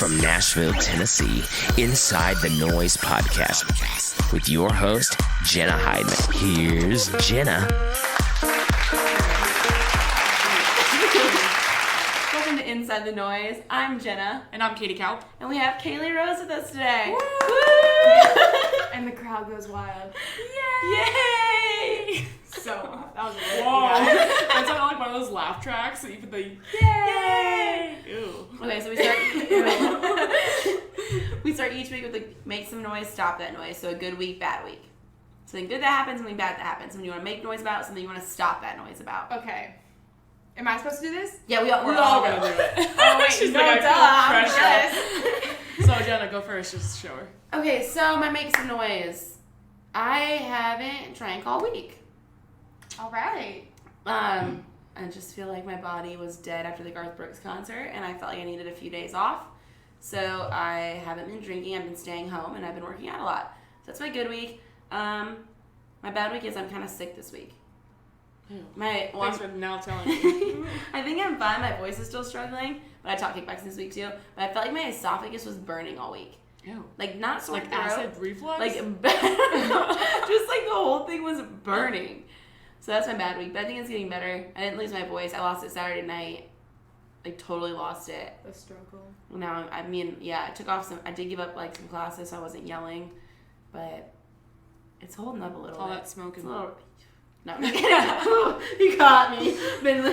From Nashville, Tennessee, inside the Noize podcast with your host, Jenna Hydeman. Here's Jenna. Welcome to Inside the Noize. I'm Jenna. And I'm Katie Kaup. And we have Kaylee Rose with us today. Woo! And the crowd goes wild. Yay! So, that was really Whoa. That sounded like one of those laugh tracks that you put the yay! Ew. Okay, so we start each week with like make some noise, stop that noise. So a good week, bad week. Something good that happens, something bad that happens. Something you want to make noise about, something you want to stop that noise about. Okay. Am I supposed to do this? Yeah, we're all gonna do it. Oh, wait, She's no, like, duh. I feel Yes. pressure. So Jenna, go first. Just show her. Okay, so my make some noise. I haven't drank all week. All right. I just feel like my body was dead after the Garth Brooks concert, and I felt like I needed a few days off. So I haven't been drinking. I've been staying home, and I've been working out a lot. So that's my good week. My bad week is I'm kind of sick this week. Thanks for now telling me. I think I'm fine. My voice is still struggling, but I taught kickboxing this week too. But I felt like my esophagus was burning all week. Ew. Like not sore Like throat. acid reflux? Like just like the whole thing was burning. So that's my bad week. But I think it's getting better. I didn't lose my voice. I lost it Saturday night. Like totally lost it. The struggle. Now I took off I did give up like some classes, so I wasn't yelling, but it's holding up a little all bit. that smoking. No, you got me. Been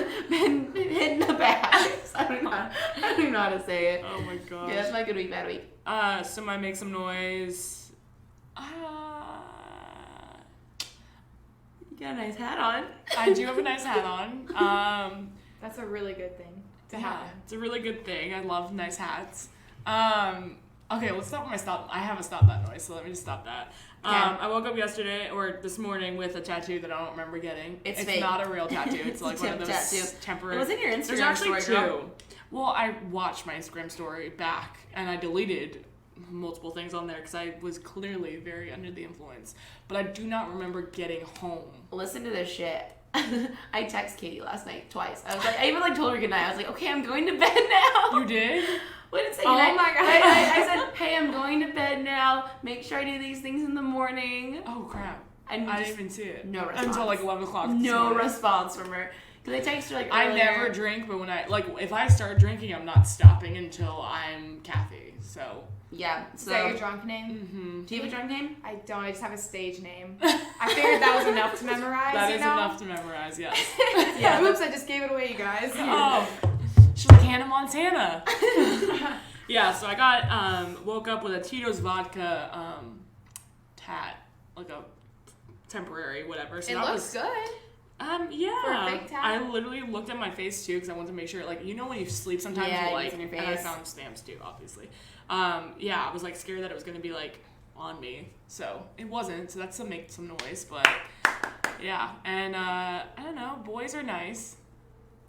hitting the bags. I don't know how to say it. Oh my gosh. Yeah, that's my good week, bad week. So my make some noise. You got a nice hat on. I do have a nice hat on. That's a really good thing to Yeah, happen. it's a really good thing. I love nice hats. Okay, let's stop my stop. I have a stop that noise, so let me just stop that. I woke up this morning with a tattoo that I don't remember getting. It's It's fake. not a real tattoo. It's like one of those tattoo. temporary. It was in your Instagram There's actually story, two. girl. Well, I watched my Instagram story back, and I deleted multiple things on there because I was clearly very under the influence. But I do not remember getting home. Listen to this shit. I texted Katie last night twice. I was like, I even like told her goodnight. I was like, okay, I'm going to bed now. You did? What did it say? Oh goodnight? my God. I said, hey, I'm going to bed now. Make sure I do these things in the morning. Oh crap! And I didn't even see it. no response. Until like 11 o'clock. this No morning. response from her. Because I texted her like I earlier. never drink, but when if I start drinking, I'm not stopping until I'm Kathy. So. Yeah. Is So, that your drunk name? Mm-hmm. do you have a drunk name? I don't. I just have a stage name. I figured that was enough to memorize. That you is know? enough to memorize. Yes. Yeah. Oops! I just gave it away, you guys. Oh, she's like Hannah Montana. Yeah. So I got woke up with a Titos Vodka tat, like a temporary whatever. So It that looks was good. Yeah. For a fake tat? I literally looked at my face too because I wanted to make sure, like, you know when you sleep sometimes Yeah, you it like, gets in your and I face. found stamps too, obviously. Yeah, I was like scared that it was gonna be like on me, so it wasn't. So that's to make some noise, but yeah. And I don't know, boys are nice.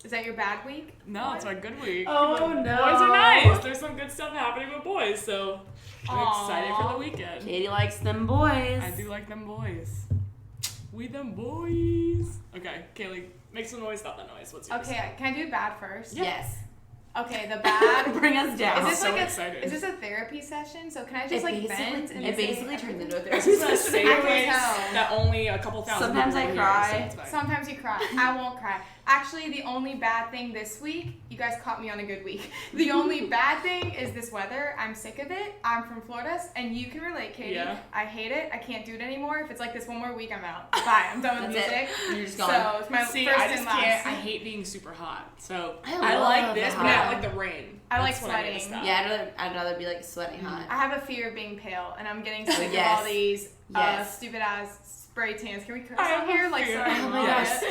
Is that your bad week? No, it's my good week. Oh, Like, no. Boys are nice. There's some good stuff happening with boys, so I'm Aw. excited for the weekend. Katie likes them boys. I do like them boys. We them boys. Okay, Kaylee, make some noise, stop that noise. What's yours? Okay. Can I do bad first? Yeah. Yes. Okay. The bad. Bring us down. Is this so like excited. Is this a therapy session? So can I just like vent? And it say basically turns into a I therapy just want to session. say I can things tell. that only a couple thousand Sometimes people I will hear, cry. so it's fine. Sometimes you cry. I won't cry. Actually, the only bad thing this week, you guys caught me on a good week. The only bad thing is this weather. I'm sick of it. I'm from Florida, and you can relate, Katie. Yeah. I hate it. I can't do it anymore. If it's like this one more week, I'm out. Bye. I'm done with That's music. it. You're just gone. So it's my See, first I and just last. can't. I hate being super hot. So I I like love this, the but I hot. don't like the rain. I like That's what I need to sweating. stop. Yeah, I'd rather be like sweating hot. I have a fear of being pale, and I'm getting sick Yes. of all these Yes. stupid ass spray tans. Can we curse I have on a here? Like, fear. sorry. Oh my Yes. gosh.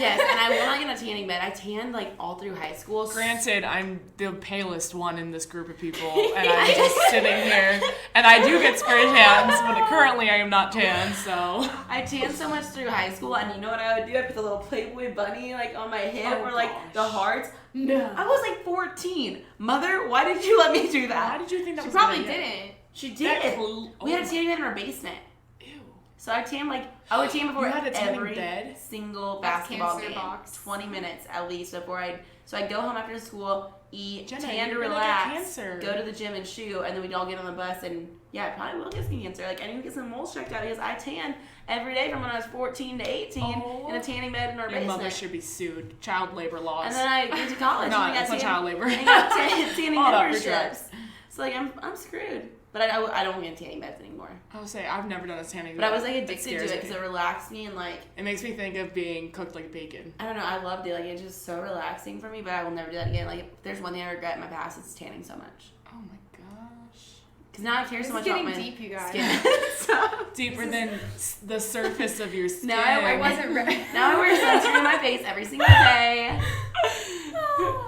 Yes, and I will not get a tanning bed. I tanned like all through high school. Granted, I'm the palest one in this group of people, and I'm just sitting here, and I do get spray tans, but currently I am not tan, so. I tanned so much through high school, and you know what I would do? I put the little Playboy bunny like on my hip, Oh, or like gosh. the hearts. No. I was like 14. Mother, why did you let me do Why that? did you think that She was a probably good idea? didn't. She That did. cl- We had oh a tanning bed in our basement. Ew. So I tan I would tan before You had a tanning every bed? single That's basketball cancer game. box. 20 minutes at least before so I'd go home after school, eat, Jenna, tan to you're gonna get relax, cancer. go to the gym and shoot, and then we'd all get on the bus and I probably will get skin cancer. Like I need to get some moles checked out because I tan every day from when I was 14 to 18 in a tanning bed in our Your basement. mother should be sued. Child labor laws. And then I went to college. No, and I it's got not child labor. I got tanning Hold up, memberships. So like I'm screwed. But I don't get tanning beds anymore. I would say I've never done a tanning bed. But I was like addicted to it scares because it relaxed me and like it makes me think of being cooked like bacon. I don't know. I loved it. Like it's just so relaxing for me. But I will never do that again. Like if there's one thing I regret in my past, it's tanning so much. Oh my gosh. Because now I care so much getting about my deep, you guys. skin. So, Deeper than the surface of your skin. now I wasn't ready. Now I wear sunscreen on my face every single day.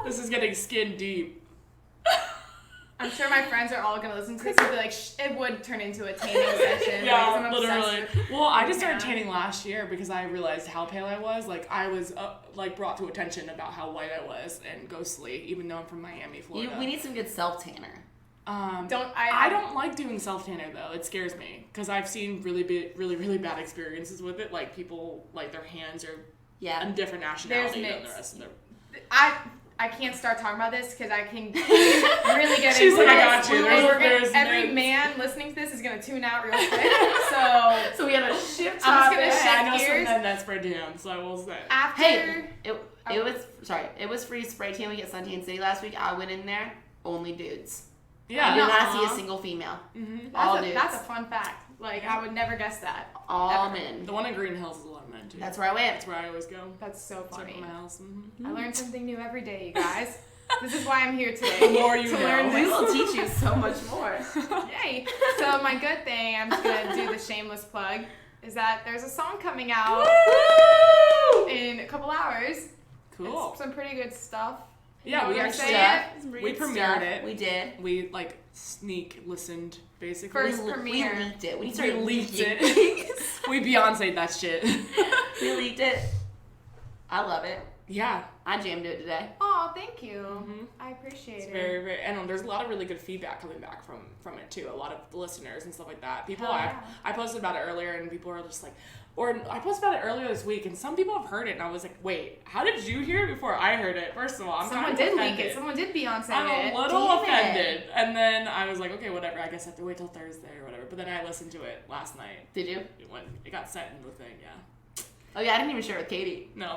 This is getting skin deep. I'm sure my friends are all gonna listen to this and be like, it would turn into a tanning session. Yeah, like, I'm obsessed literally. with- Well, I just started tanning last year because I realized how pale I was. Like I was like brought to attention about how white I was and ghostly, even though I'm from Miami, Florida. We need some good self tanner. I I don't like doing self tanner though. It scares me because I've seen really bad experiences with it. Like people, like their hands are a different nationality than the mixed. rest of their. I can't start talking about this because I can really get She's into like, it. I got you. Every man listening to this is gonna tune out real quick. So we have a shift I'm topic. just I gonna know shift some gears. men that spread down, so I will say. After Hey, it was free spray tan week at Suntan City last week. I went in there, only dudes. Yeah. I did not see a single female. Mm-hmm. All that's dudes. that's a fun fact. Like I would never guess that. All Ever. men. The one in Green Hills is a lot of men too. That's where I went. That's where I always go. That's so Except funny. for my house. Mm-hmm. I learn something new every day, you guys. This is why I'm here today. The more you to know. learn We this. will teach you so much more. Yay! So my good thing, I'm just gonna do the shameless plug, is that there's a song coming out in a couple hours. Cool. It's some pretty good stuff. Yeah, we We're actually saying we premiered it. We did. We like sneak listened basically. First We premiere. leaked it. We We started leaked leaking. it. We Beyonce'd that shit. We leaked it. I love it. Yeah. I jammed it today. Oh, thank you. Mhm. I appreciate It's it. very, and there's a lot of really good feedback coming back from it too. A lot of listeners and stuff like that. People, Hell yeah. I posted about it earlier, and people are just like, or I posted about it earlier this week, and some people have heard it, and I was like, wait, how did you hear it before I heard it? First of all, I'm Someone kind of did offended. leak it. Someone did Beyonce I'm it. a little Damn it. offended, and then I was like, okay, whatever. I guess I have to wait till Thursday or whatever. But then I listened to it last night. Did you? When it got set in the thing, yeah. Oh yeah, I didn't even share it with Katie. No.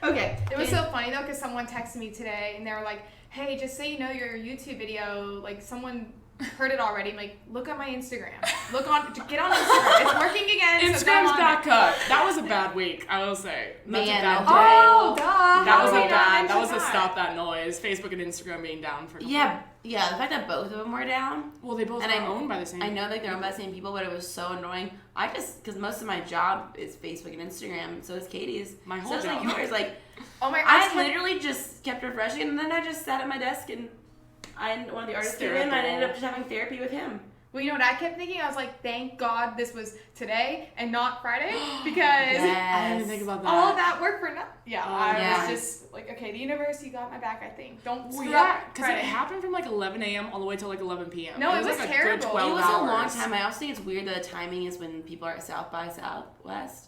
Okay. It was so funny though, because someone texted me today and they were like, hey, just so you know, your YouTube video, like someone heard it already. I'm like, look at my Instagram. Get on Instagram. It's working again. So go Instagram's on. back up. That was a bad week, I will say. That's Man, a bad no. day. Oh, duh. That How was did a we not bad. That mention was a stop that noise. Facebook and Instagram being down for. Yeah, the fact that both of them were down. Well, they both And are owned by the same. I know that they're owned by the same people, but it was so annoying. Because most of my job is Facebook and Instagram, so is Katie's. My whole so it's job. like yours. Like, Oh my I gosh. literally just kept refreshing, and then I just sat at my desk and one of the artists came Stare at in, the and I ended wall. up just having therapy with him. Well, you know what I kept thinking? I was like, thank God this was today and not Friday, because I didn't think about that. all of that work for nothing. Yeah, Oh, I yeah. was just like, okay, the university got my back, I think. Don't Well, screw yeah, up because it Friday. happened from like 11 a.m. all the way till like 11 p.m. No, it was like terrible. A good 12 It was hours. a long time. I also think it's weird that the timing is when people are at South by Southwest.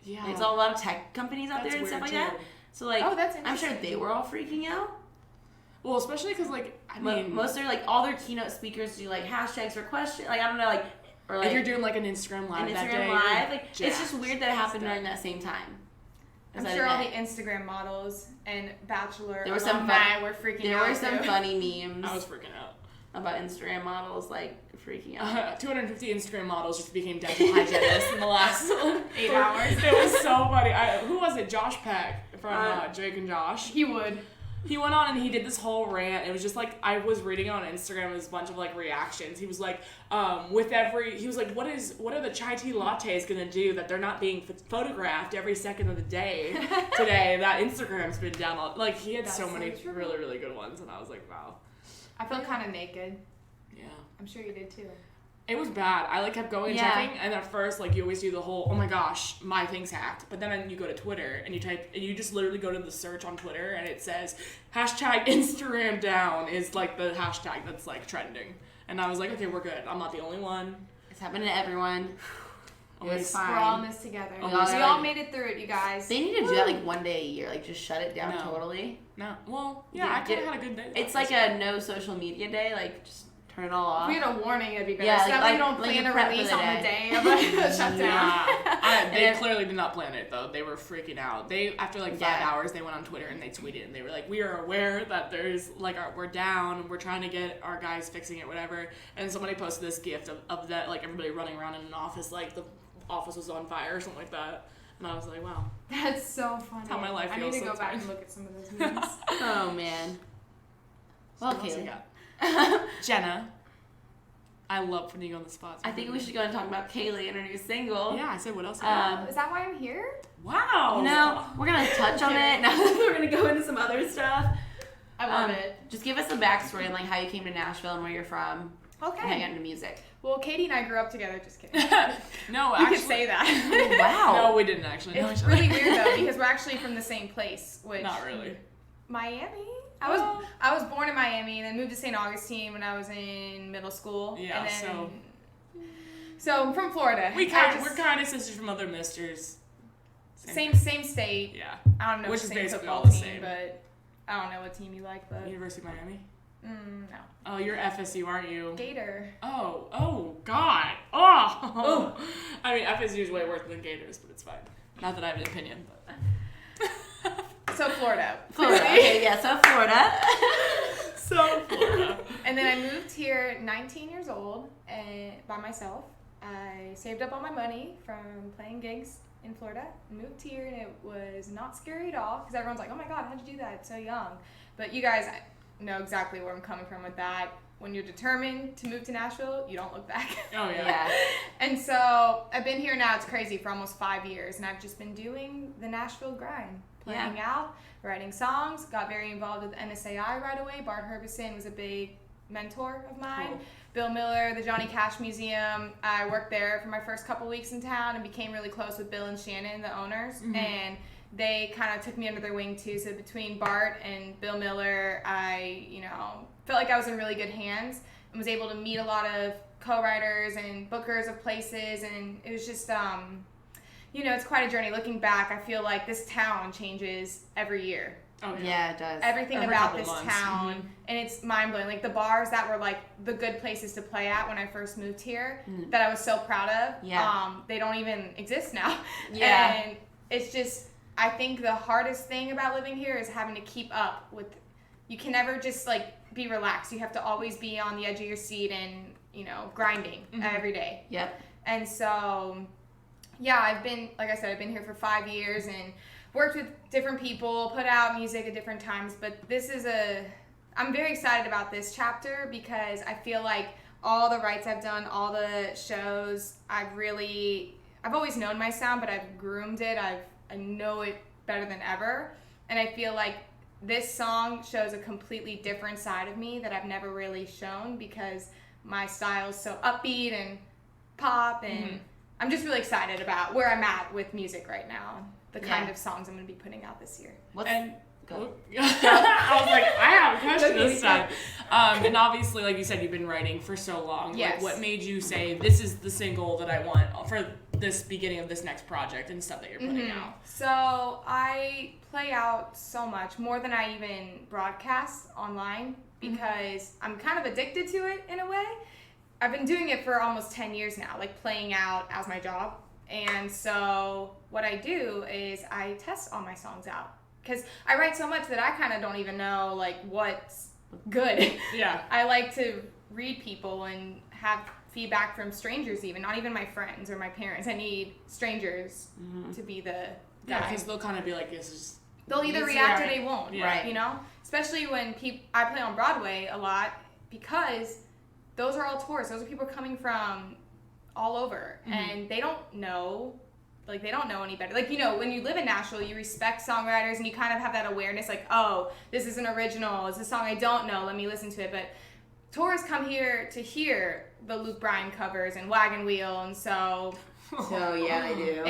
Yeah. It's a lot of tech companies out That's there and stuff like weird, that. too. So like, Oh, that's I'm sure interesting. they were all freaking out. Well, especially because like I mean, Most of like all their keynote speakers do like hashtags for question. Like I don't know, like or like if you're doing like an Instagram live an that Instagram day, live. you're Like it's just jacked. weird that it happened during that same time. I'm Is sure that all the it? Instagram models and Bachelor There were some alumni were freaking There out were some too. funny memes I was freaking out. about Instagram models like freaking out. 250 Instagram models just became dental hygienists in the last 8 hours. It was so funny. Who was it? Josh Peck from Jake and Josh. He would. He went on and he did this whole rant. It was just like, I was reading it on Instagram, it was a bunch of like reactions. He was like, he was like, what are the chai tea lattes gonna do that they're not being photographed every second of the day today? That Instagram's been down all, like he had That's so so many true. really, really good ones, and I was like, wow. I felt kind of naked. Yeah. I'm sure you did too. It was bad. I like kept going and Yeah. checking, and at first, like you always do the whole, oh my gosh, my thing's hacked. But then you go to Twitter and you type, and you just literally go to the search on Twitter, and it says hashtag Instagram down is like the hashtag that's like trending. And I was like, okay, we're good. I'm not the only one. It's happening to everyone. It was fine. We're all in this together. Oh, We all made it through it, you guys. They need to do that like one day a year, like just shut it down No. totally. No. Well, yeah, I kind of had a good day. It's like a no social media day, like just turn it all off. If we had a warning, it'd be better. Yeah, so like- that way you like- don't like plan you a prep for release the on the day. day of a shutdown. Yeah. They clearly did not plan it though. They were freaking out. They after like 5 Yeah. hours, they went on Twitter and they tweeted and they were like, "We are aware that there's like we're down. We're trying to get our guys fixing it, whatever." And somebody posted this gift of that like everybody running around in an office like the office was on fire or something like that. And I was like, "Wow, That's so funny. that's how my life I feels." need to go back sometimes. and look at some of those memes. Oh man. Well, So what else we Kaylee. got? Jenna. I love putting you on the spot. I think we should go and talk about Kaylee and her new single. Yeah, I said what else? Is that why I'm here? Wow. No, we're gonna touch on it. Now we're gonna go into some other stuff. I love it. Just give us the backstory and like how you came to Nashville and where you're from. And how you Okay. got into music. Well, Katie and I grew up together. Just kidding. No, You actually. could say that. Wow. No, we didn't actually. No, It's I'm really sorry. weird though because we're actually from the same place, which Not really. Miami. Oh. I was born in Miami and then moved to St. Augustine when I was in middle school. Yeah, And then, so so I'm from Florida. we're kind of sisters from other misters. Same state. Yeah. I don't know Which the is same basically football all the team, same. but I don't know what team you like, but University of Miami. no. Oh, you're FSU, aren't you? Gator. Oh, God. Oh. I mean, FSU is way worse than Gators, but it's fine. Not that I have an opinion, but. So Florida. Florida. Okay, yeah, so Florida. So Florida. And then I moved here 19 years old and by myself. I saved up all my money from playing gigs in Florida, moved here, and it was not scary at all because everyone's like, "Oh my God, how'd you do that so young?" But you guys know exactly where I'm coming from with that. When you're determined to move to Nashville, you don't look back. Oh, yeah. Yeah. And so I've been here now, it's crazy, for almost 5 years, and I've just been doing the Nashville grind. Playing out, writing songs, got very involved with NSAI right away. Bart Herbison was a big mentor of mine. Cool. Bill Miller, the Johnny Cash Museum. I worked there for my first couple weeks in town and became really close with Bill and Shannon, the owners. Mm-hmm. And they kind of took me under their wing too. So between Bart and Bill Miller, I, felt like I was in really good hands and was able to meet a lot of co-writers and bookers of places. And it was just, it's quite a journey. Looking back, I feel like this town changes every year. Oh, yeah. Yeah, it does. Everything Every about couple this months. town, Mhm. and it's mind-blowing. Like the bars that were like the good places to play at when I first moved here, that I was so proud of, Yeah. they don't even exist now. Yeah. And it's just, I think the hardest thing about living here is having to keep up with, you can never just like be relaxed. You have to always be on the edge of your seat and, grinding every day. Yep. And so, yeah, I've been here for 5 years and worked with different people, put out music at different times, but I'm very excited about this chapter because I feel like all the writes I've done, all the shows, I've always known my sound, but I've groomed it, I know it better than ever, and I feel like this song shows a completely different side of me that I've never really shown because my style is so upbeat and pop, and I'm just really excited about where I'm at with music right now. The kind of songs I'm going to be putting out this year. Go. I was like, I have a question this time. And obviously, like you said, you've been writing for so long. Yes. Like, what made you say, this is the single that I want for this beginning of this next project and stuff that you're putting out? So I play out so much, more than I even broadcast online, because I'm kind of addicted to it in a way. I've been doing it for almost 10 years now, like playing out as my job. And so what I do is I test all my songs out. Because I write so much that I kind of don't even know, like, what's good. Yeah. I like to read people and have feedback from strangers even, not even my friends or my parents. I need strangers to be the Yeah, guy. because they'll kind of be like, this is... They'll either this is react or right. they won't, Yeah. Especially when I play on Broadway a lot, because those are all tours. Those are people coming from all over, and they don't know any better. Like, when you live in Nashville, you respect songwriters, and you kind of have that awareness, like, oh, this is an original, it's a song I don't know, let me listen to it. But tourists come here to hear the Luke Bryan covers and Wagon Wheel, and so So yeah, they do.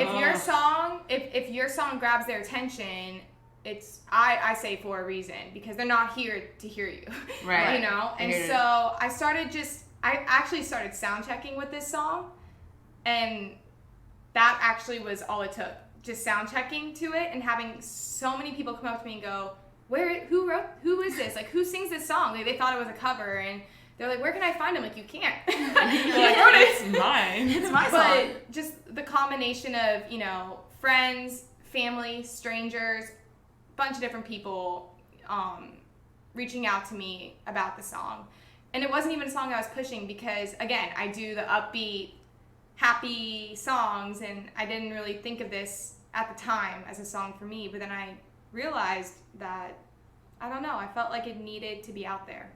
if your song grabs their attention, it's I say for a reason, because they're not here to hear you. Right. And so I actually started sound checking with this song, and that actually was all it took. Just sound checking to it and having so many people come up to me and go, who is this? Like, who sings this song? Like, they thought it was a cover, and they're like, where can I find him? Like, you can't. It's mine. It's my song. But just the combination of, you know, friends, family, strangers, bunch of different people reaching out to me about the song. And it wasn't even a song I was pushing because, again, I do the upbeat, happy songs, and I didn't really think of this at the time as a song for me. But then I realized that, I don't know, I felt like it needed to be out there.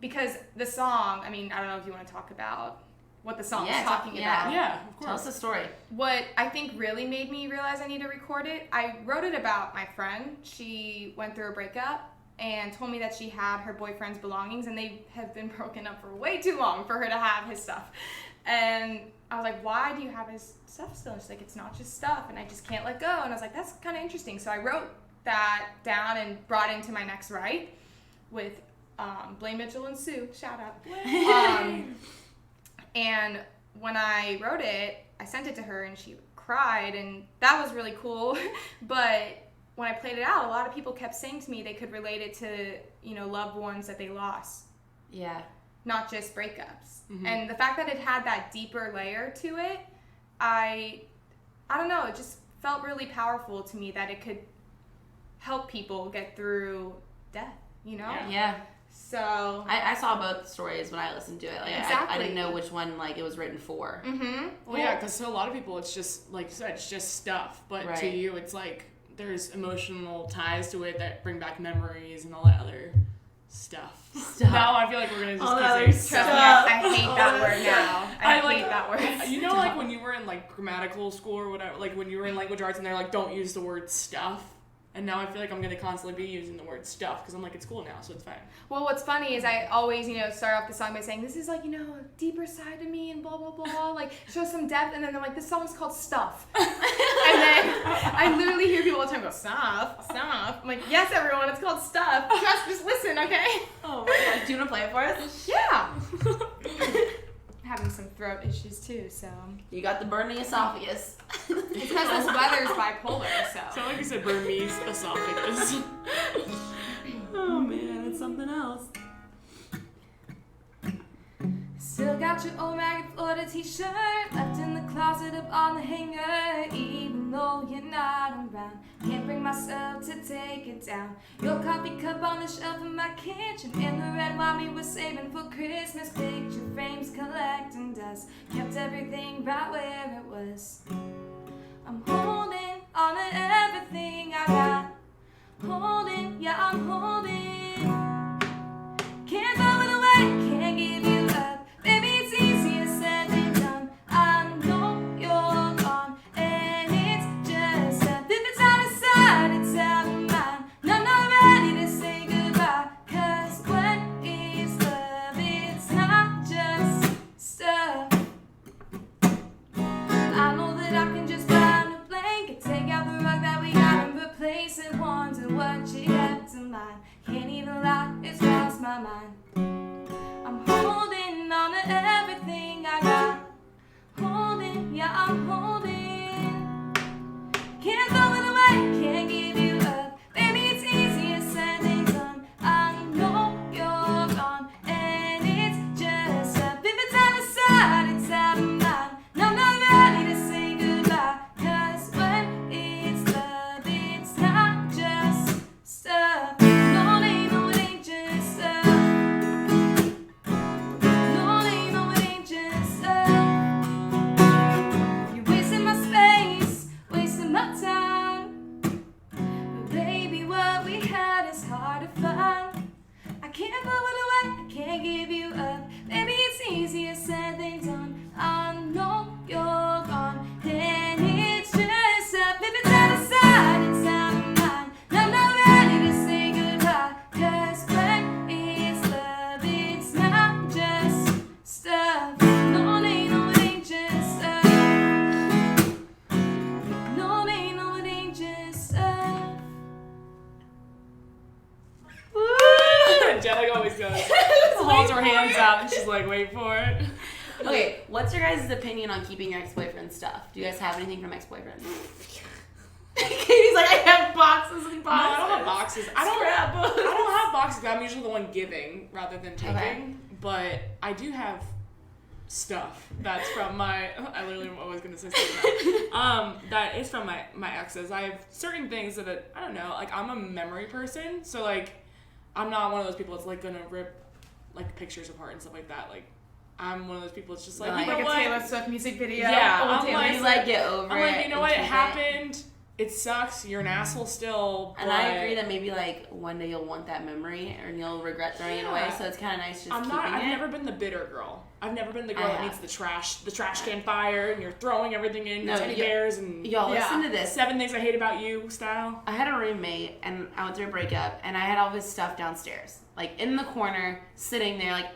Because the song, I mean, I don't know if you want to talk about what the song is talking about. Yeah, of course. Tell us the story. What I think really made me realize I need to record it, I wrote it about my friend. She went through a breakup and told me that she had her boyfriend's belongings, and they have been broken up for way too long for her to have his stuff. And I was like, why do you have his stuff still? And she's like, it's not just stuff, and I just can't let go. And I was like, that's kind of interesting. So I wrote that down and brought it into my next write with Blaine Mitchell and Sue, shout out. And when I wrote it, I sent it to her and she cried, and that was really cool. But when I played it out, a lot of people kept saying to me they could relate it to, you know, loved ones that they lost. Yeah. Not just breakups. Mm-hmm. And the fact that it had that deeper layer to it, I don't know, it just felt really powerful to me that it could help people get through death, you know? Yeah. So I saw both stories when I listened to it. Like, exactly. I didn't know which one like it was written for. Mm-hmm. Well, yeah, because to a lot of people, it's just, like you said, it's just stuff. But Right. to you, it's like there's emotional ties to it that bring back memories and all that other stuff. Now I feel like we're going to just keep saying Trust stuff. me, I hate that word now. I hate that word. You know, like when you were in like grammatical school or whatever, like when you were in language arts and they're like, don't use the word stuff. And now I feel like I'm going to constantly be using the word stuff because I'm like, it's cool now, so it's fine. Well, what's funny is I always, you know, start off the song by saying, this is like, you know, a deeper side of me and blah, blah, blah, like, show some depth. And then they're like, this song's called Stuff. And then I literally hear people all the time go, Stuff. I'm like, yes, everyone, it's called Stuff. Just listen, okay? Oh my God. Do you want to play it for us? Yeah. Having some throat issues too, so. You got the burning esophagus. It's because this weather's bipolar, so. Sound like you said Burmese esophagus. Oh man, it's something else. Still got your old ragged Florida t-shirt left in the closet up on the hanger. Even though you're not around, can't bring myself to take it down. Your coffee cup on the shelf in my kitchen, and the red wine we were saving for Christmas. Picture frames collecting dust, kept everything right where it was. I'm holding on to everything I got. Holding, yeah, I'm holding. Can't throw it away, can't give you up. Baby, it's easier said than done. I know you're gone, and it's just up. If it's out of sight, it's out of mind. And I'm not ready to say goodbye, 'cause when it's love, it's not just stuff. I know that I can just find a blanket, take out the rug that we got and replace it. Wonder what you have to mind. Can't even lie, it's lost my mind. I'm holding on to everything I got. Holding, yeah, I'm holding. Can't throw it away, can't give you up. Baby, it's easier said than done. I know you're gone, and it's just up. If it's out of sight, it's out of mind. And I'm not ready to say goodbye, 'cause when it's love, it's not just stuff. No, it ain't just stuff. No, it ain't just stuff. You're wasting my space, wasting my time. But baby, what we had is hard to find. I can't throw it away, I can't give you up. Baby, it's easier said than done. I know you're gone, and it's just up. If it's out of sight, it's out of mind. And I'm not ready to say goodbye, 'cause when it's love, it's not just stuff. No, it ain't just stuff. No, it ain't just stuff. Jenna always does. Holds her hands out and she's like, wait for it. Okay, what's your guys' opinion on keeping your ex-boyfriend stuff? Do you guys have anything from ex-boyfriends? Katie's like, I have boxes and boxes. No, I don't have boxes. I Scrapbooks. don't have boxes. I'm usually the one giving rather than taking. Okay. But I do have stuff that's from my. I literally was gonna say something that is from my exes. I have certain things that I don't know. Like I'm a memory person, so like I'm not one of those people that's like gonna rip like pictures apart and stuff like that. Like I'm one of those people that's just like, you know like what? a Taylor Swift music video. Yeah, Old I'm Taylor like, You like get over it. I'm like, you know what? It and keep happened. It sucks. You're an asshole still. And I agree that maybe like one day you'll want that memory and you'll regret throwing it away. So it's kind of nice just keeping it. I've never been the bitter girl. I've never been the girl I that have. needs the trash can fire, and you're throwing everything in teddy bears and Y'all listen to this. 7 things I hate about you style. I had a roommate and I went through a breakup and I had all his stuff downstairs, like in the corner, sitting there, like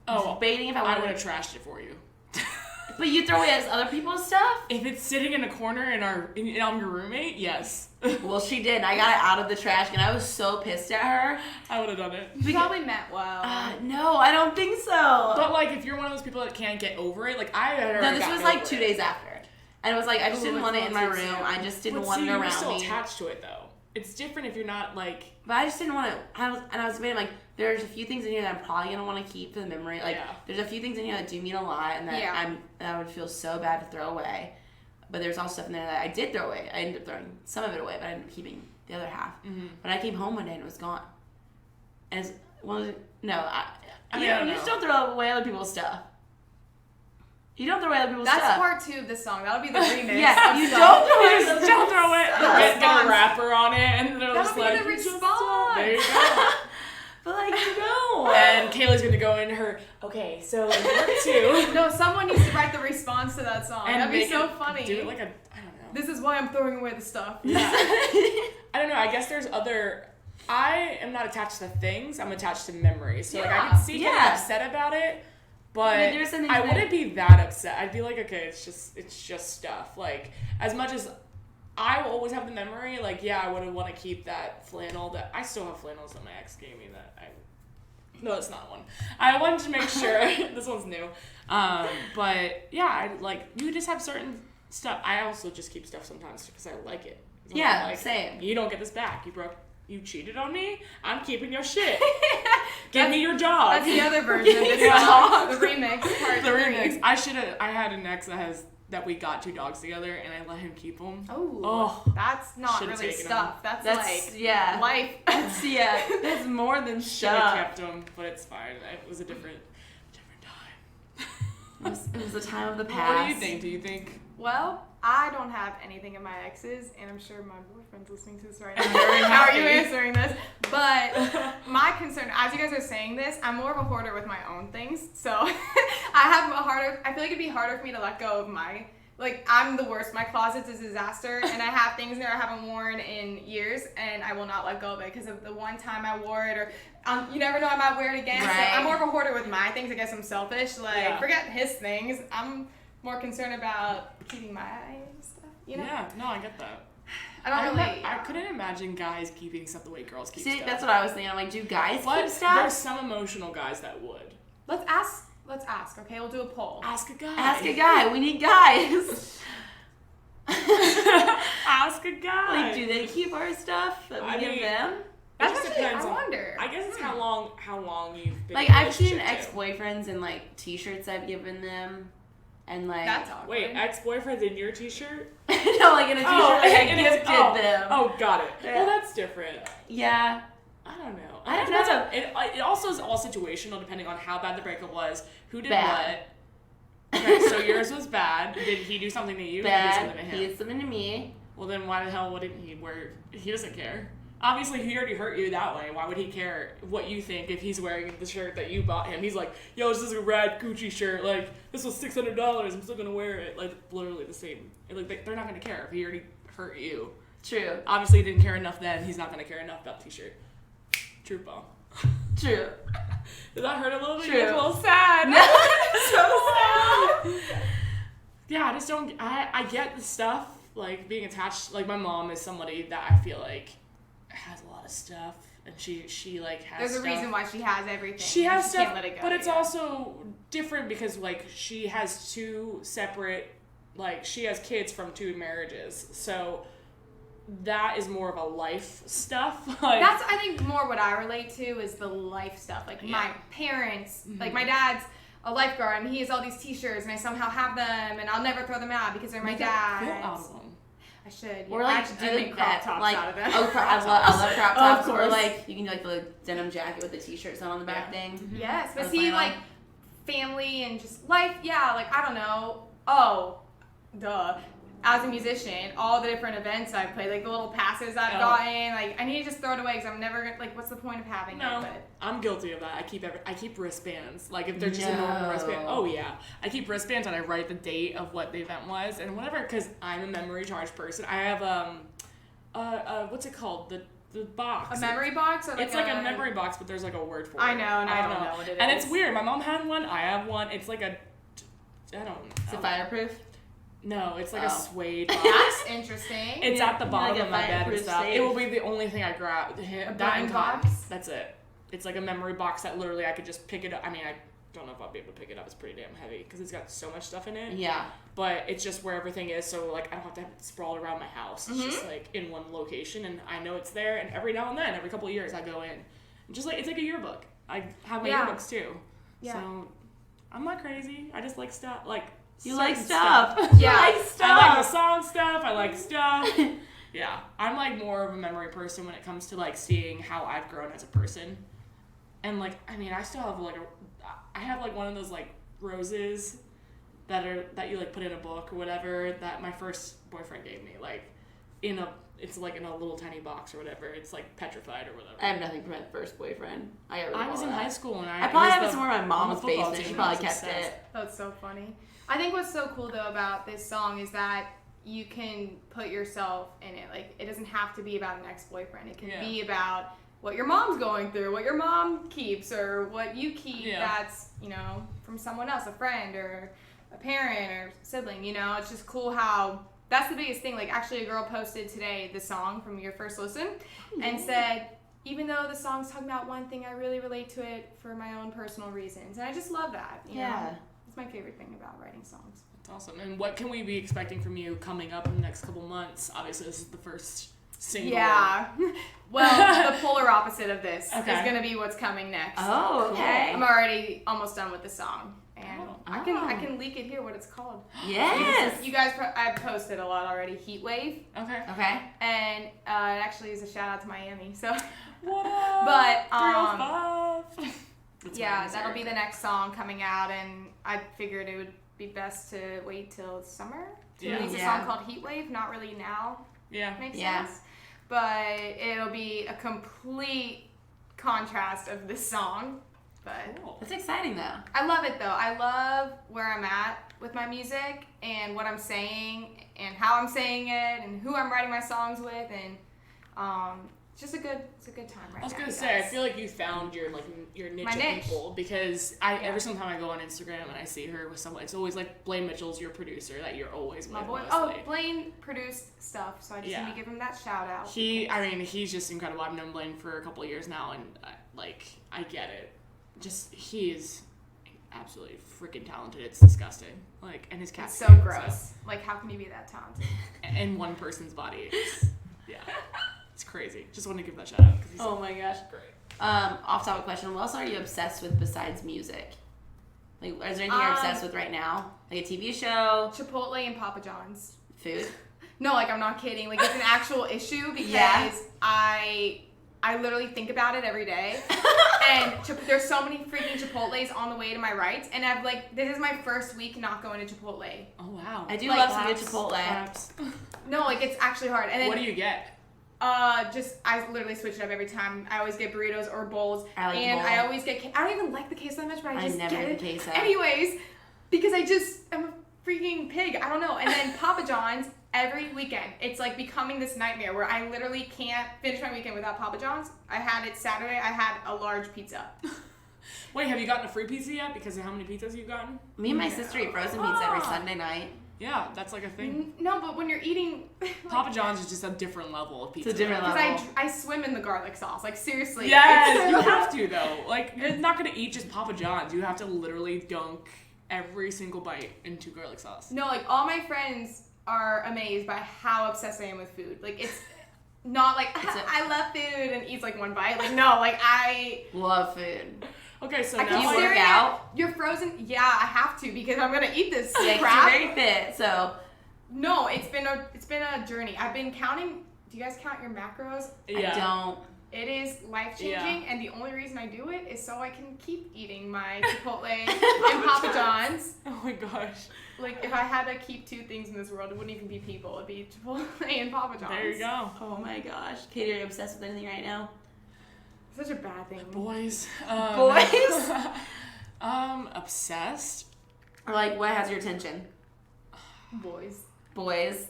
debating if I would wanted have trashed it for you. But you throw away other people's stuff? If it's sitting in a corner and I'm your roommate, yes. Well, she did. I got it out of the trash and I was so pissed at her. I would have done it. You probably meant well. No, I don't think so. But like, if you're one of those people that can't get over it, like I had No, this was like 2 days after. And it was like, I just didn't want it in my room. I just didn't want it around me. You're still attached to it though. It's different if you're not like. But I just didn't want to. I was debating like, there's a few things in here that I'm probably gonna want to keep for the memory. Like, there's a few things in here that do mean a lot, and that I would feel so bad to throw away. But there's also stuff in there that I did throw away. I ended up throwing some of it away, but I ended up keeping the other half. Mm-hmm. But I came home one day and it was gone. And it's, well, no, you just don't throw away other people's stuff. You don't throw away other people's stuff. That's part 2 of the song. That'll be the remix. Yeah, you don't throw away Just don't throw it. Get a rapper on it, and they're That'll just be like, the response. there you go. But like, no. And Kaylee's gonna go in her. Okay, so in part 2. No, someone needs to write the response to that song. And that'd be so funny. Do it like I don't know. This is why I'm throwing away the stuff. Yeah. I don't know. I guess there's other. I am not attached to things. I'm attached to memories. So like I can see getting upset about it, but I wouldn't be that upset. I'd be like, okay, it's just stuff. Like as much as I will always have the memory, like I would want to keep that flannel. That I still have flannels that my ex gave me. No, it's not one. I wanted to make sure this one's new. But I like you just have certain stuff. I also just keep stuff sometimes because I like it. Yeah, like, same. You don't get this back. You cheated on me. I'm keeping your shit. Give me your dog. That's the other version of this song. The remix. Part 3. Remix. I had an ex that we got 2 dogs together and I let him keep them. Oh, that's not really stuff. That's like life. That's more than Should have stuff. kept them, but it's fine. It was a different time. It was the time of the past. What do you think? Do you think? Well, I don't have anything in my exes, and I'm sure my boyfriend's listening to this right now. Very How are happy. you answering this? But my concern, as you guys are saying this, I'm more of a hoarder with my own things. So I feel like it'd be harder for me to let go of I'm the worst. My closet's a disaster, and I have things there I haven't worn in years, and I will not let go of it because of the one time I wore it, or you never know, I might wear it again. Right. So I'm more of a hoarder with my things. I guess I'm selfish. Forget his things. I'm more concerned about keeping my stuff, you know? Yeah, no, I get that. I couldn't imagine guys keeping stuff the way girls keep stuff. See, that's what I was thinking. I'm like, do guys But keep stuff? there's some emotional guys that would. Let's ask, okay? We'll do a poll. Ask a guy. Ask a guy. We need guys. Ask a guy. Like, do they keep our stuff that we give them? That just depends I on. wonder. I guess it's how long you've been. Like, in a I've seen relationship, ex-boyfriends and like t-shirts I've given them, and like That's awkward. Wait, ex-boyfriends in your t-shirt? no, like in a t-shirt like I gifted them. Oh, got it. Yeah. Well, that's different. Yeah. I don't know. I don't know. It also is all situational depending on how bad the breakup was, who did Bad. what. Okay, so yours was bad. Did he do something to you? Or did you do Bad. something to him? He did something to me. Well, then why the hell wouldn't he? He doesn't care. Obviously, he already hurt you that way. Why would he care what you think if he's wearing the shirt that you bought him? He's like, yo, this is a rad Gucci shirt. Like, this was $600. I'm still gonna wear it. Like, literally the same. Like, they're not gonna care if he already hurt you. True. Obviously, he didn't care enough then. He's not gonna care enough about the t-shirt. True, Paul. True. Did that hurt a little bit? True. It's a little sad. So sad. Yeah, I just don't. I get the stuff, like being attached. Like my mom is somebody that I feel like has a lot of stuff, and she like has There's stuff. a reason why she has everything. She has stuff, can't let it go, but it's also different because like she has 2 separate, like she has kids from 2 marriages, so that is more of a life stuff. Like, that's, I think, more what I relate to is the life stuff. Like my parents, like my dad's a lifeguard and he has all these t-shirts and I somehow have them and I'll never throw them out because they're my dad's. I should. Or like I do make crop tops like out of them. I love crop tops. Of Or course. like you can do like the denim jacket with the t-shirts on the back thing. Yes, but Or see, flannel. like family and just life. Yeah, like I don't know. Oh, duh. As a musician, all the different events I've played, like the little passes I've gotten, like I need to just throw it away because I'm never gonna, like, what's the point of having it? But I'm guilty of that. I keep wristbands. Like if they're just a normal wristband. Oh yeah, I keep wristbands and I write the date of what the event was and whatever because I'm a memory charged person. I have what's it called, the box. A memory box? Or like it's like a memory box, but there's like a word for it. I know, and I don't know what it is. And it's weird. My mom had one. I have one. It's like a, I don't know. Is it fireproof? No, it's like a suede box. That's interesting. It's at the bottom like a of my bed and fireproof stuff. safe. It will be the only thing I grab. A That blind and box? box. That's it. It's like a memory box that literally I could just pick it up. I mean, I don't know if I'll be able to pick it up. It's pretty damn heavy because it's got so much stuff in it. Yeah. But it's just where everything is, so like I don't have to have it sprawled around my house. It's just like in one location, and I know it's there. And every now and then, every couple of years, I go in, and just like it's like a yearbook. I have my yearbooks too. Yeah. So I'm not crazy. I just like stuff. Like You like certain stuff. Yeah. You like stuff. I like the song stuff. I like stuff. Yeah, I'm like more of a memory person when it comes to like seeing how I've grown as a person. And like, I mean, I still have like I have like one of those like roses that you like put in a book or whatever that my first boyfriend gave me. Like it's like in a little tiny box or whatever. It's like petrified or whatever. I have nothing from my first boyfriend. I was in high school and I probably have it somewhere in my mom's basement. She probably kept it. That's so funny. I think what's so cool though about this song is that you can put yourself in it. Like it doesn't have to be about an ex-boyfriend. It can be about what your mom's going through, what your mom keeps, or what you keep that's, you know, from someone else, a friend or a parent or sibling, you know. It's just cool how that's the biggest thing. Like actually a girl posted today the song from your first listen and said, even though the song's talking about one thing, I really relate to it for my own personal reasons. And I just love that. You know? It's my favorite thing about writing songs. That's awesome. And what can we be expecting from you coming up in the next couple months? Obviously, this is the first single. Yeah. Well, the polar opposite of this is Okay. going to be what's coming next. Oh, okay. I'm already almost done with the song. And Oh. I can leak it here what it's called. Yes. You guys, I've posted a lot already. Heat Wave. Okay. Okay. And it actually is a shout out to Miami. So, What up? But, 305. That's yeah, my that'll be answer. the next song coming out. And I figured it would be best to wait till summer to Yeah. release a Yeah. song called Heat Wave. Not really now. Yeah. Makes Yeah. sense. But it'll be a complete contrast of this song. But Cool. That's exciting though. I love it though. I love where I'm at with my music and what I'm saying and how I'm saying it and who I'm writing my songs with, and it's just a good time right now. I was gonna you say, I guys. feel like you found your niche My of niche. people because every single time I go on Instagram and I see her with someone, it's always like Blaine Mitchell's your producer that you're always with. My boy. Mostly. Oh, Blaine produced stuff, so I just need to give him that shout out. He's just incredible. I've known Blaine for a couple of years now, and I get it. Just he is absolutely freaking talented. It's disgusting. And his cat's It's so gross. Like, how can you be that talented? in one person's body. It's crazy. Just want to give that shout out because he's Oh my gosh. great. Off topic question. What else are you obsessed with besides music? Like, is there anything you're obsessed with right now? Like a TV show, Chipotle and Papa John's. food? No, like, I'm not kidding. Like, it's an actual issue because Yeah. I literally think about it every day. And there's so many freaking Chipotles on the way to my rights. And I've, this is my first week not going to Chipotle. Oh wow. I do Like, love some good Claps, Chipotle. claps. No, it's actually hard. And then, What do you get? I literally switch it up every time. I always get burritos or bowls. I like and bowl. I always get, I don't even like the queso that much, but I just never get had it. the queso. Anyways, because I'm a freaking pig. I don't know. And then Papa John's every weekend. It's becoming this nightmare where I literally can't finish my weekend without Papa John's. I had it Saturday. I had a large pizza. Wait, have you gotten a free pizza yet? Because of how many pizzas you've gotten? Me and my sister eat frozen pizza every Sunday night. Yeah, that's like a thing. No, but when you're eating... Papa John's is just a different level of pizza. It's a different level. Because I swim in the garlic sauce. Like, seriously. Yes, you have to, though. Like, you're not going to eat just Papa John's. You have to literally dunk every single bite into garlic sauce. No, like, all my friends are amazed by how obsessed I am with food. Like, it's not like, I love food and eats, like, one bite. Like, no, like, I... love food. Okay, so I now... Do you work out? You're frozen? Yeah, I have to because I'm going to eat this Yeah, crap. you're very fit, so... No, it's been a journey. I've been counting... Do you guys count your macros? Yeah. I don't. It is life-changing, Yeah. and the only reason I do it is so I can keep eating my Chipotle and Papa John's. Oh my gosh. Like, if I had to keep two things in this world, it wouldn't even be people. It'd be Chipotle and Papa John's. There you go. Oh my gosh. Katie, are you obsessed with anything right now? Such a bad thing. Boys. Boys? Obsessed. Or like, what has your attention? Boys. Boys.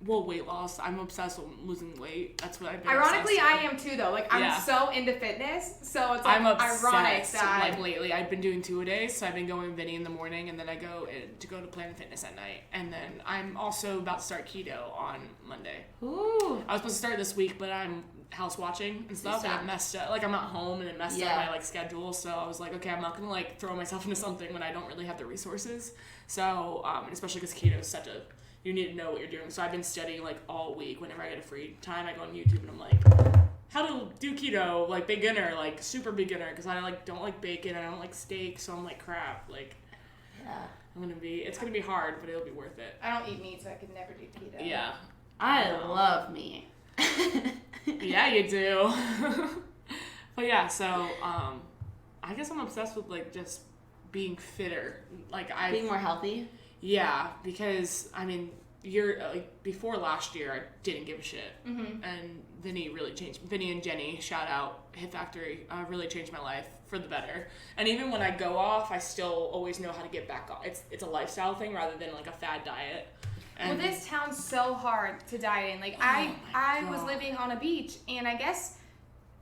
Well, weight loss. I'm obsessed with losing weight. That's what I've been Ironically, obsessed I am too, though. Like, I'm Yeah. so into fitness, so it's like I'm obsessed. ironic that... Like lately, I've been doing 2-a-days, so I've been going Vinny in the morning, and then I go to Planet Fitness at night, and then I'm also about to start keto on Monday. Ooh. I was supposed to start this week, but I'm house watching and stuff, and it messed up. Like, I'm not home, and it messed up my like schedule. So I was like, okay, I'm not gonna like throw myself into something when I don't really have the resources. So, especially because keto is such a you need to know what you're doing. So I've been studying like all week. Whenever I get a free time, I go on YouTube and I'm like, how to do keto, like beginner, like super beginner, because I like don't like bacon, I don't like steak, so I'm like crap, like it's gonna be hard, but it'll be worth it. I don't eat meat, so I could never do keto. Yeah. I love meat. Yeah, you do. But yeah, so I guess I'm obsessed with like just being fitter, like being more healthy. Yeah, because I mean, you're like before last year, I didn't give a shit, and Vinny really changed. Vinny and Jenny, shout out Hit Factory, really changed my life for the better. And even when I go off, I still always know how to get back on. It's a lifestyle thing rather than like a fad diet. And Well, this town's so hard to diet in. Like, I was living on a beach, and I guess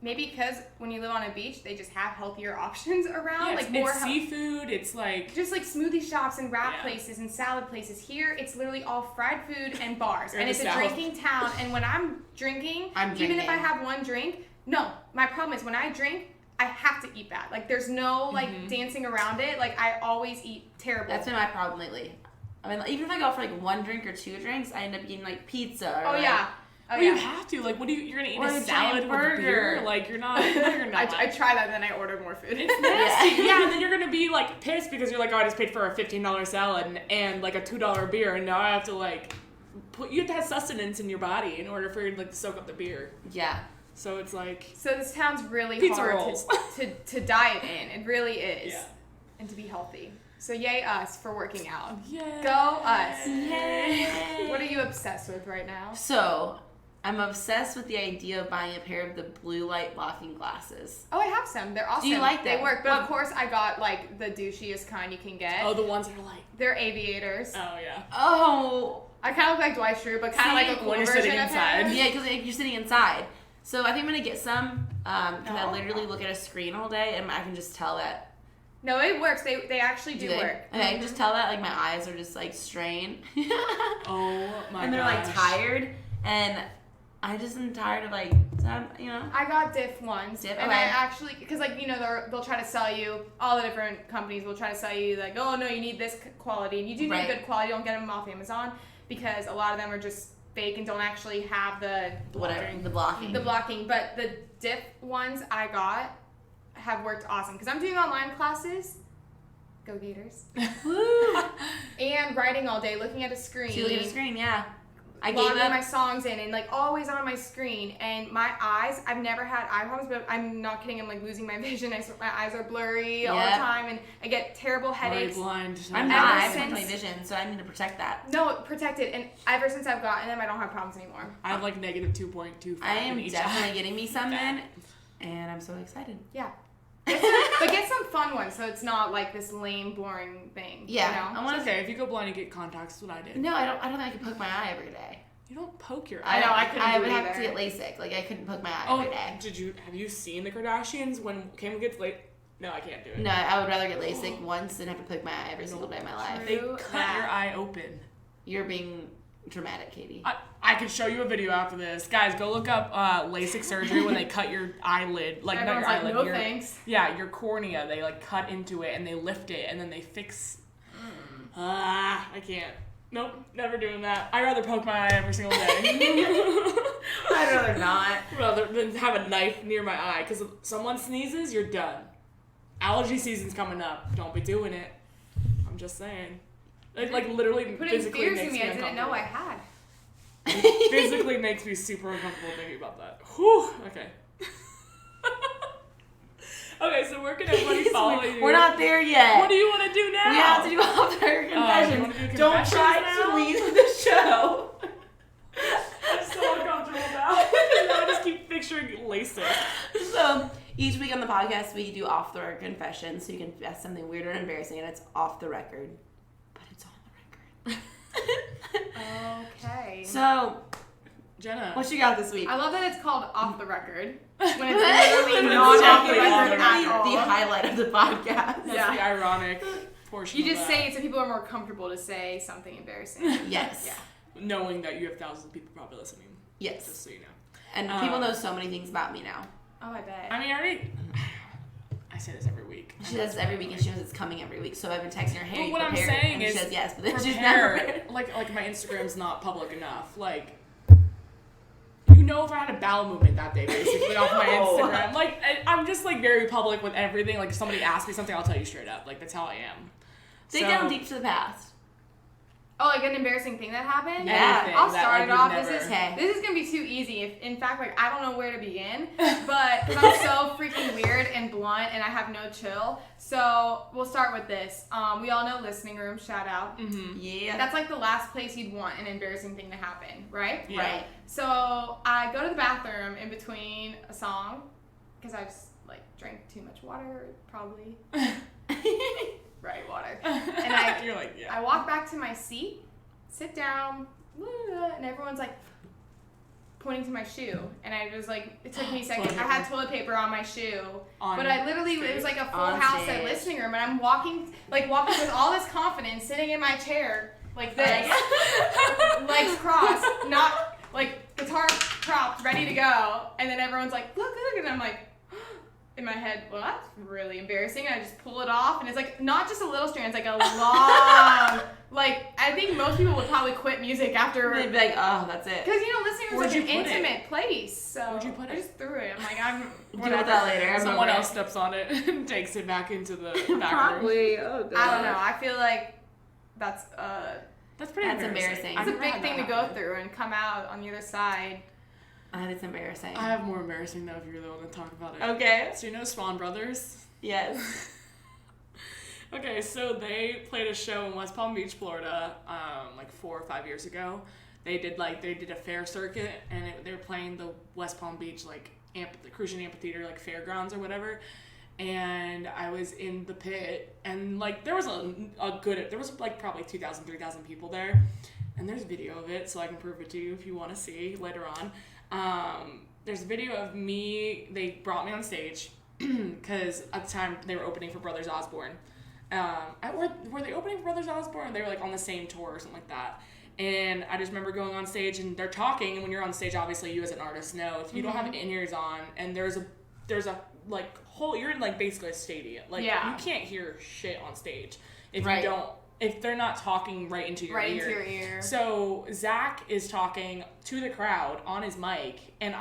maybe because when you live on a beach, they just have healthier options around. yeah, like it's seafood. It's like just like smoothie shops and wrap places and salad places. Here, it's literally all fried food and bars, and it's a drinking town. And when I'm drinking, even if I have one drink, no, my problem is when I drink, I have to eat bad. Like, there's no like dancing around it. Like, I always eat terrible. That's been my problem lately. I mean, even if I go for like one drink or two drinks, I end up eating like pizza. Or, well, you have to. Like, you're gonna eat a salad with beer? Like, you're not. No, you're not. I try that, and then I order more food. It's nasty. Yeah, and then you're gonna be like pissed because you're like, oh, I just paid for a $15 salad and like a $2 beer, and now I have to like you have to have sustenance in your body in order for you like to soak up the beer. Yeah. So it's like. So this town's really pizza hard rolls. to diet in. It really is. Yeah. And to be healthy. So yay us for working out. Yay. Go us. Yay. What are you obsessed with right now? So, I'm obsessed with the idea of buying a pair of the blue light blocking glasses. Oh, I have some. They're awesome. Do you like them? They work. But of course, I got like the douchiest kind you can get. Oh, the ones that are like. They're aviators. Oh yeah. Oh. I kind of look like Dwight Schrute, but kind of like a cool when you're version sitting of inside. him. Yeah, because you're sitting inside. So I think I'm going to get some because I Oh. literally look at a screen all day and I can just tell that. No, it works. They actually do they? work. Okay, I can just tell that like my eyes are just like strained. Oh my god. And they're like tired. And I just am tired of like, you know. I got diff ones. Diff, and okay. I actually, because like, you know, they'll try to sell you, all the different companies will try to sell you like, oh no, you need this quality. And you do need good quality. Don't get them off Amazon because a lot of them are just fake and don't actually have the blocking. But the diff ones I got have worked awesome because I'm doing online classes. Go Gators. Woo! And writing all day, looking at a screen. So you look at a screen, yeah. I gave logging up my songs in and like always on my screen, and my eyes, I've never had eye problems, but I'm not kidding, I'm like losing my vision. My eyes are blurry all the time and I get terrible headaches. blind. I'm not. I have my vision, so I need to protect that. No, protect it. And ever since I've gotten them, I don't have problems anymore. I have like negative 2.25. I am definitely getting me some then, and I'm so excited. Yeah. But get some fun ones so it's not like this lame, boring thing. Yeah. You know? I want It's okay, if you go blind, you get contacts. That's what I did. No, I don't think I could poke my eye every day. You don't poke your I eye. know, I couldn't I do would it have either. to get LASIK. Like I couldn't poke my eye Oh, every day. have you seen the Kardashians when Kim gets No, I can't do it. No, I would rather get LASIK once than have to poke my eye every single day of my life. They cut your eye open. You're being dramatic, Katie. I can show you a video after this. Guys, go look up LASIK surgery when they cut your eyelid. Like, not your eyelid. No thanks. Yeah, your cornea. They, like, cut into it, and they lift it, and then they fix... I can't. Nope, never doing that. I'd rather poke my eye every single day. I'd rather not. Rather than have a knife near my eye, because if someone sneezes, you're done. Allergy season's coming up. Don't be doing it. I'm just saying. It, like, literally physically fears makes in me me I didn't know I had. It physically makes me super uncomfortable thinking about that. Whew. Okay. Okay, so where can everybody follow you? We're not there yet. What do you want to do now? We have to do off their confessions. Don't try to leave the show. I'm so uncomfortable now. I just keep picturing LASIK. So each week on the podcast, we do off the record confessions. So you can ask something weird or embarrassing, and it's off the record, but it's on the record. Okay. So, Jenna, what you got this week? I love that it's called Off the Record. When it's literally not off the Exactly. record at all. The highlight of the podcast. that's the ironic portion. You of just that. say it so people are more comfortable to say something embarrassing. Yes. Yeah. Knowing that you have thousands of people probably listening. Yes. Just so you know. And people know so many things about me now. Oh, I bet. I mean, I say this every week. She does this every week, and she knows it's coming every week. So I've been texting her, "Hey, But you what I'm prepared?" saying and is, she says yes, but then she's never prepare. prepared. Like my Instagram's not public enough. Like, you know, if I had a bowel movement that day, basically off my Instagram. Like, I'm just like very public with everything. Like, if somebody asks me something, I'll tell you straight up. Like, that's how I am. Dig down deep to the past. Oh, like an embarrassing thing that happened? Yeah. Anything I'll that, start like, it off. you've This never- is gonna be too easy. If in fact, like I don't know where to begin, but because I'm so freaking weird and blunt, and I have no chill. So we'll start with this. We all know listening room. Shout out. Mm-hmm. Yeah. That's like the last place you'd want an embarrassing thing to happen, right? Yeah. Right. So I go to the bathroom in between a song because I just like drank too much water, probably. Right, water. And You're like, yeah. I walk back to my seat, sit down, and everyone's like pointing to my shoe. And I was like, it took me a second. I had toilet paper on my shoe. But I literally, it was like a full On house stage. at listening room. And I'm walking with all this confidence, sitting in my chair like this, legs crossed, not like guitar propped, ready to go. And then everyone's like, look. And I'm like, in my head, well, that's really embarrassing. And I just pull it off, and it's like not just a little strand, it's like a long, like I think most people would probably quit music after. They'd be like, "Oh, that's it." Because listening room Where'd is like you an put it? intimate place. So Where'd you put I it? just threw it. I'm like, I'm Deal with whatever. that later. I'm Someone over else it. steps on it and takes it back into the back room. Probably. Oh god. I don't know. I feel like that's That's pretty That's embarrassing. embarrassing. I've it's a never big had thing to that go happen. through and come out on the other side. It's embarrassing. I have more embarrassing though if you really want to talk about it. Okay. So you know Swan Brothers? Yes. Okay, so they played a show in West Palm Beach, Florida, like 4 or 5 years ago. They did a fair circuit, and they were playing the West Palm Beach like the Crucian Amphitheater, like fairgrounds or whatever. And I was in the pit, and like there was there was like probably 2,000, 3,000 people there, and there's video of it, so I can prove it to you if you want to see later on. There's a video of me. They brought me on stage because at the time they were opening for Brothers Osborne. Were they opening for Brothers Osborne? They were like on the same tour or something like that. And I just remember going on stage and they're talking, and when you're on stage, obviously you as an artist know if you don't have in-ears on and there's a like whole, you're in like basically a stadium. Like you can't hear shit on stage if they're not talking right into your ear. Into your ear. So Zach is talking to the crowd on his mic, and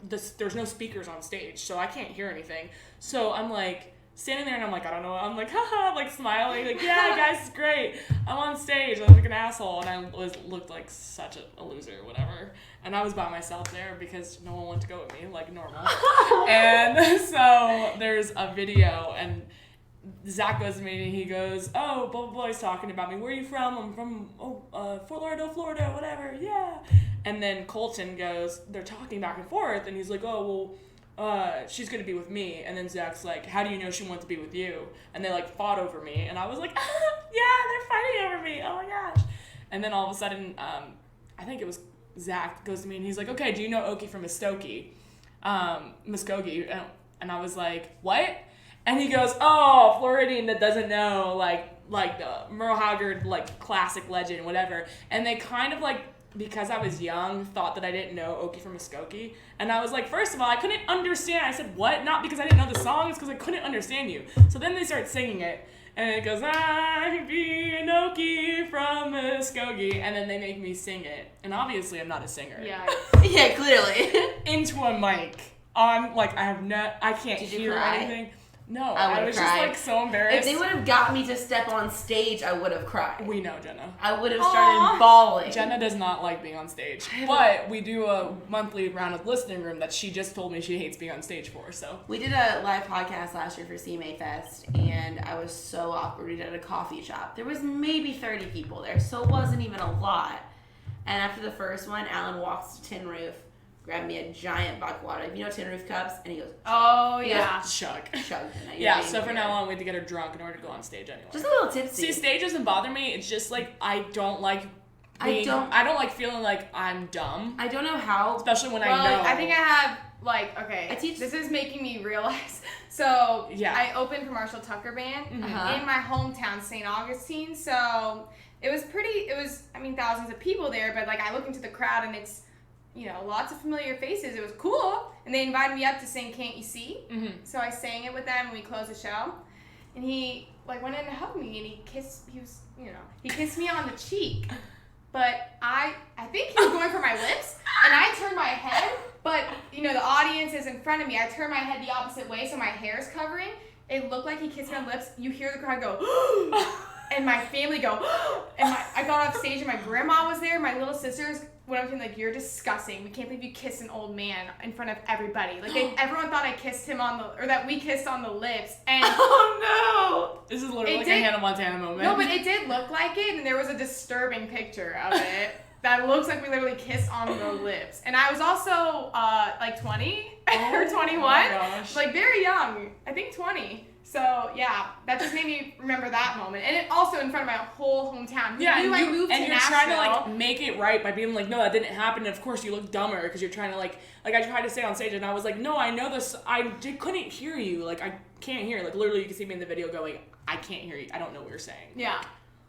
there's no speakers on stage, so I can't hear anything. So I'm like standing there, and I'm like, I don't know. I'm like, haha, like smiling, like, yeah, guys, it's great. I'm on stage. I look like an asshole, and I looked like such a loser, whatever. And I was by myself there because no one wanted to go with me, like normal. And so there's a video, and Zach goes to me and he goes, oh, blah, blah, blah, he's talking about me. Where are you from? I'm from Fort Lauderdale, Florida, whatever, yeah. And then Colton goes, they're talking back and forth, and he's like, oh, well, she's going to be with me. And then Zach's like, how do you know she wants to be with you? And they, like, fought over me. And I was like, yeah, they're fighting over me. Oh, my gosh. And then all of a sudden, I think it was Zach goes to me, and he's like, okay, do you know Okie from Muskogee? And I was like, what? And he goes, oh, Floridian that doesn't know, like Merle Haggard, like, classic legend, whatever. And they kind of, like, because I was young, thought that I didn't know Okie from Muskogee. And I was like, first of all, I couldn't understand. I said, what? Not because I didn't know the song, it's because I couldn't understand you. So then they start singing it. And it goes, I be an Okie from Muskogee. And then they make me sing it. And obviously I'm not a singer. Yeah. Yeah, clearly. Into a mic. I can't Did you hear cry? anything. No, I I was cried. just like so embarrassed. If they would have got me to step on stage, I would have cried. We know Jenna. I would have started bawling. Jenna does not like being on stage. But we do a monthly round of listening room that she just told me she hates being on stage for, so. We did a live podcast last year for CMA Fest, and I was so awkward. We did it at a coffee shop. There was maybe 30 people there, so it wasn't even a lot. And after the first one, Alan walks to Tin Roof, grabbed me a giant buckwater. You know Tin Roof cups? And he goes, Oh, He yeah. Chug. chugged in it. Yeah, so from now on we have to get her drunk in order to go on stage anyway. Just a little tipsy. See, stage doesn't bother me. It's just like I don't like I don't like feeling like I'm dumb. I don't know how. Especially when Well, I know. I think I have, like, okay, I teach- this is making me realize. So, Yeah. I opened for Marshall Tucker Band Uh-huh. in my hometown, St. Augustine. So, it was, thousands of people there, but, like, I look into the crowd and it's, lots of familiar faces. It was cool. And they invited me up to sing Can't You See? Mhm. So, I sang it with them and we closed the show. And he, like, went in to hug me and he kissed me on the cheek. But I think he was going for my lips, and I turned my head, but, the audience is in front of me. I turned my head the opposite way, so my hair's covering. It looked like he kissed me on the lips. You hear the crowd go, and my family go, and I got off stage, and my grandma was there. My little sisters went up to him like, you're disgusting. We can't believe you kissed an old man in front of everybody. Like, everyone thought I kissed him or that we kissed on the lips. And Oh, This is literally like a Hannah Montana moment. no, but it did look like it, and there was a disturbing picture of it that looks like we literally kissed on the lips. And I was also like 20 or 21, my gosh. like very young. I think 20. So yeah, that just made me remember that moment, and it also in front of my whole hometown. Who Yeah, knew I moved to you're Nashville. trying to like make it right by being like, no, that didn't happen. And of course, you look dumber because you're trying to like I tried to stay on stage and I was like, no, I know this. Couldn't hear you. Like I can't hear. Like literally, you can see me in the video going, I can't hear you. I don't know what you're saying. Yeah.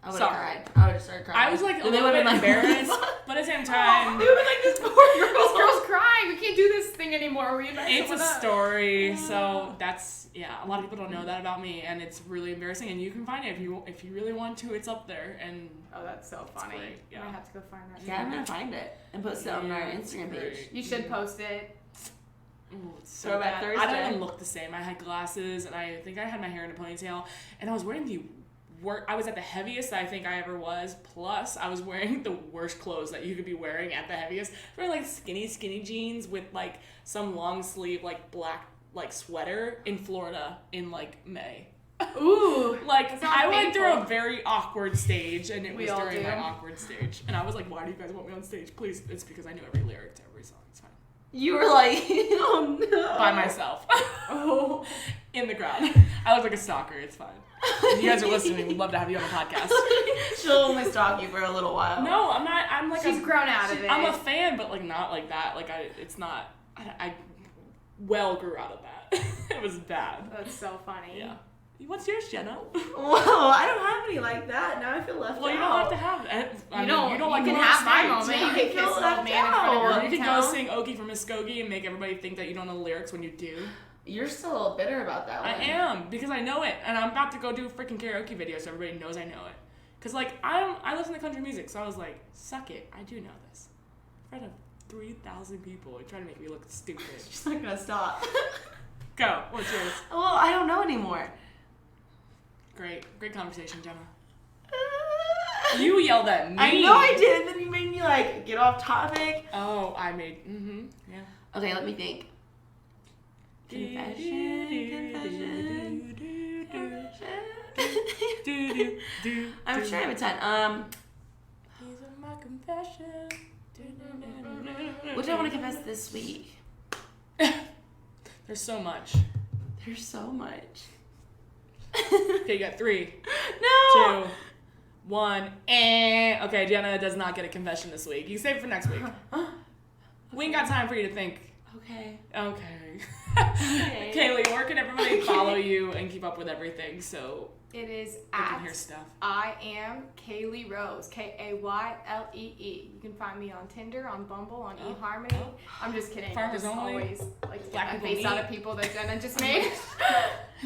I would have cried. I would have started crying. I was like a And they little bit would've been like, embarrassed, but at the same time, They would have been like, this poor girl. This girl's crying. We can't do this thing anymore. it's a story. So that's a lot of people don't know that about me, and it's really embarrassing. And you can find it if you really want to. It's up there, and Oh, that's so funny. great, yeah. I might have to go find that. Yeah, I'm gonna find it and post it on our Instagram page. Great. You should post it. Ooh, it's so Throwback bad. Thursday. I don't even look the same. I had glasses, and I think I had my hair in a ponytail, and I was wearing I was at the heaviest I think I ever was. Plus, I was wearing the worst clothes that you could be wearing at the heaviest. I was wearing like skinny jeans with like some long sleeve like black like sweater in Florida in like May. Ooh. Like That sounds I went through painful. a very awkward stage, and it We was all during do. my awkward stage. And I was like, why do you guys want me on stage? Please, it's because I knew every lyric to every song. It's fine. You were like, oh no. By myself. Oh. In the crowd. I look like a stalker. It's fine. If you guys are listening, we'd love to have you on a podcast. She'll only stalk you for a little while. No, I'm not. I'm like She's grown out of it. I'm a fan, but like not like that. Like it's not. I well grew out of that. It was bad. That's so funny. Yeah. What's yours, Jenna? Whoa, I don't have any like that. Now I feel left Well, out. you don't have to have it. You don't like can going have my on moment. stage. You can kiss an old man in front of your You can go hometown. sing Okie from Muskogee and make everybody think that you don't know the lyrics when you do. You're still bitter about that one. I am, because I know it, and I'm about to go do a freaking karaoke video so everybody knows I know it. Because, like, I listen to country music, so I was like, suck it, I do know this. In front of 3,000 people, you're trying to make me look stupid. She's not gonna stop. Go, what's yours? Well, I don't know anymore. Great conversation, Jenna. You yelled at me. I know I did, and then you made me, like, get off topic. Oh, I made, yeah. Okay, let me think. Confession. I'm sure I have a ton. These are my confessions. What do I want to confess this week? There's so much. There's so much. Okay, you got 3, No! 2, 1, and okay, Jenna does not get a confession this week. You can save it for next week. We ain't got time for you to think. Okay. Okay. Kaylee, where can everybody follow you and keep up with everything so It is they can hear stuff? I am Kaylee Rose, Kaylee. You can find me on Tinder, on Bumble, on eHarmony. I'm just kidding. Farmers just only. always like Black a people face out meet. of people that Jenna just made.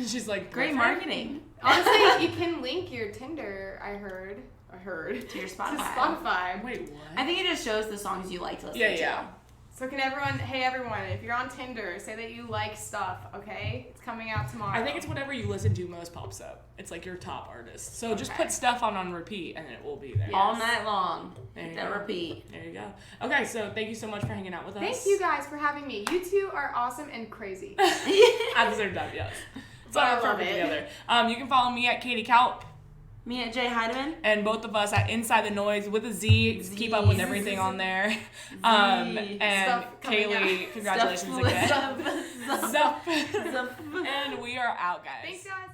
She's like, Great marketing. Honestly, you can link your Tinder. I heard To your to Spotify. Spotify. Wait, what? I think it just shows the songs you like to listen to. Yeah. So can everyone? Hey everyone, if you're on Tinder, say that you like stuff. Okay, it's coming out tomorrow. I think it's whatever you listen to most pops up. It's like your top artist. So just Okay. put stuff on repeat and it will be there. All night long. There you Then go. repeat. There you go. Okay, so thank you so much for hanging out with us. Thank you guys for having me. You two are awesome and crazy. At the same time, yes. So I we're love perfect it. together. You can follow me at Katie Kaup Me at Jay Heidemann. and both of us at Inside the Noize with a Z. Keep up with everything on there. And Stuff coming Kaylee, out. congratulations again. Stuff. Zup. And we are out, guys. Thanks guys.